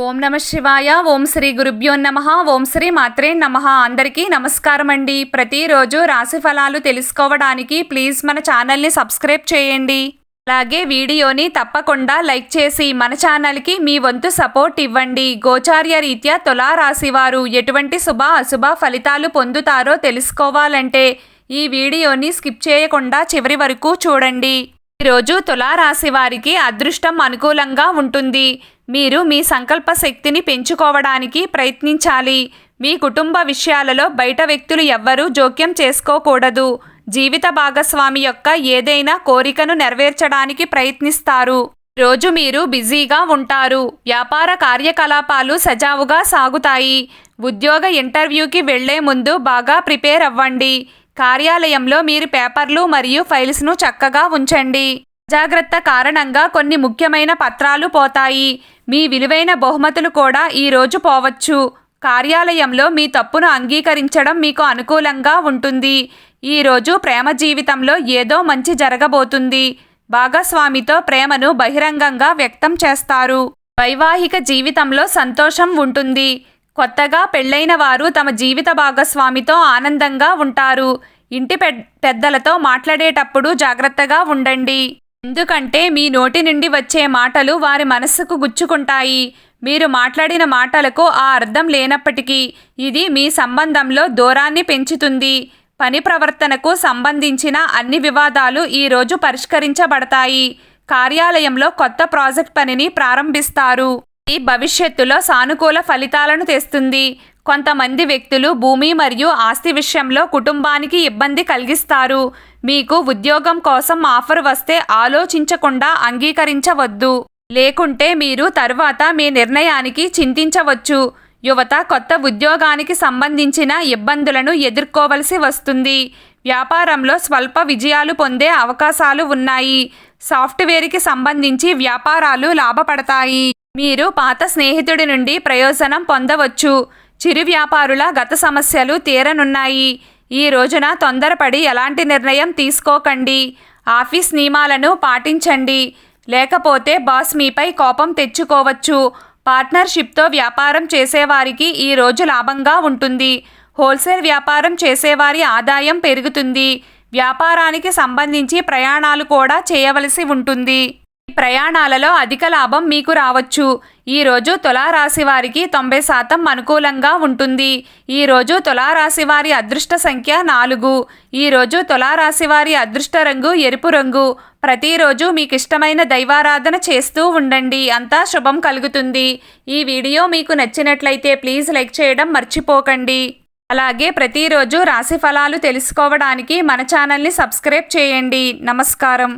ఓం నమ శివాయ. ఓం శ్రీ గురుభ్యో నమః. ఓం శ్రీ మాత్రే నమః. అందరికీ నమస్కారం అండి. ప్రతిరోజు రాశి ఫలాలు తెలుసుకోవడానికి ప్లీజ్ మన ఛానల్ని సబ్స్క్రైబ్ చేయండి. అలాగే వీడియోని తప్పకుండా లైక్ చేసి మన ఛానల్కి మీ వంతు సపోర్ట్ ఇవ్వండి. గోచార్య రీత్యా తులా రాశివారు ఎటువంటి శుభ అశుభ ఫలితాలు పొందుతారో తెలుసుకోవాలంటే ఈ వీడియోని స్కిప్ చేయకుండా చివరి వరకు చూడండి. ఈరోజు తులారాశి వారికి అదృష్టం అనుకూలంగా ఉంటుంది. మీరు మీ సంకల్ప శక్తిని పెంచుకోవడానికి ప్రయత్నించాలి. మీ కుటుంబ విషయాలలో బయట వ్యక్తులు ఎవ్వరూ జోక్యం చేసుకోకూడదు. జీవిత భాగస్వామి యొక్క ఏదైనా కోరికను నెరవేర్చడానికి ప్రయత్నిస్తారు. రోజు మీరు బిజీగా ఉంటారు. వ్యాపార కార్యకలాపాలు సజావుగా సాగుతాయి. ఉద్యోగ ఇంటర్వ్యూకి వెళ్లే ముందు బాగా ప్రిపేర్ అవ్వండి. కార్యాలయంలో మీరు పేపర్లు మరియు ఫైల్స్ను చక్కగా ఉంచండి. జాగ్రత్త కారణంగా కొన్ని ముఖ్యమైన పత్రాలు పోతాయి. మీ విలువైన బహుమతులు కూడా ఈరోజు పోవచ్చు. కార్యాలయంలో మీ తప్పును అంగీకరించడం మీకు అనుకూలంగా ఉంటుంది. ఈరోజు ప్రేమ జీవితంలో ఏదో మంచి జరగబోతుంది. భాగస్వామితో ప్రేమను బహిరంగంగా వ్యక్తం చేస్తారు. వైవాహిక జీవితంలో సంతోషం ఉంటుంది. కొత్తగా పెళ్లైన వారు తమ జీవిత భాగస్వామితో ఆనందంగా ఉంటారు. ఇంటి పెద్దలతో మాట్లాడేటప్పుడు జాగ్రత్తగా ఉండండి. ఎందుకంటే మీ నోటి నుండి వచ్చే మాటలు వారి మనస్సుకు గుచ్చుకుంటాయి. మీరు మాట్లాడిన మాటలకు ఆ అర్థం లేనప్పటికీ ఇది మీ సంబంధంలో దూరాన్ని పెంచుతుంది. పని ప్రవర్తనకు సంబంధించిన అన్ని వివాదాలు ఈరోజు పరిష్కరించబడతాయి. కార్యాలయంలో కొత్త ప్రాజెక్ట్ పనిని ప్రారంభిస్తారు. ఈ భవిష్యత్తులో సానుకూల ఫలితాలను తెస్తుంది. కొంతమంది వ్యక్తులు భూమి మరియు ఆస్తి విషయంలో కుటుంబానికి ఇబ్బంది కలిగిస్తారు. మీకు ఉద్యోగం కోసం ఆఫర్ వస్తే ఆలోచించకుండా అంగీకరించవద్దు. లేకుంటే మీరు తర్వాత మీ నిర్ణయానికి చింతించవచ్చు. యువత కొత్త ఉద్యోగానికి సంబంధించిన ఇబ్బందులను ఎదుర్కోవలసి వస్తుంది. వ్యాపారంలో స్వల్ప విజయాలు పొందే అవకాశాలు ఉన్నాయి. సాఫ్ట్వేర్కి సంబంధించి వ్యాపారాలు లాభపడతాయి. మీరు పాత స్నేహితుడి నుండి ప్రయోజనం పొందవచ్చు. చిరు వ్యాపారుల గత సమస్యలు తీరనున్నాయి. ఈ రోజున తొందరపడి ఎలాంటి నిర్ణయం తీసుకోకండి. ఆఫీస్ నియమాలను పాటించండి. లేకపోతే బాస్ మీపై కోపం తెచ్చుకోవచ్చు. పార్ట్నర్షిప్తో వ్యాపారం చేసేవారికి ఈ రోజు లాభంగా ఉంటుంది. హోల్సేల్ వ్యాపారం చేసేవారి ఆదాయం పెరుగుతుంది. వ్యాపారానికి సంబంధించి ప్రయాణాలు కూడా చేయవలసి ఉంటుంది. ప్రయాణాలలో అధిక లాభం మీకు రావచ్చు. ఈరోజు తులారాశి వారికి 90% అనుకూలంగా ఉంటుంది. ఈరోజు తులారాశి వారి అదృష్ట సంఖ్య 4. ఈరోజు తులారాశి వారి అదృష్ట రంగు ఎరుపు రంగు. ప్రతిరోజు మీకు ఇష్టమైన దైవారాధన చేస్తూ ఉండండి. అంతా శుభం కలుగుతుంది. ఈ వీడియో మీకు నచ్చినట్లయితే ప్లీజ్ లైక్ చేయడం మర్చిపోకండి. అలాగే ప్రతిరోజు రాశి ఫలాలు తెలుసుకోవడానికి మన ఛానల్ని సబ్స్క్రైబ్ చేయండి. నమస్కారం.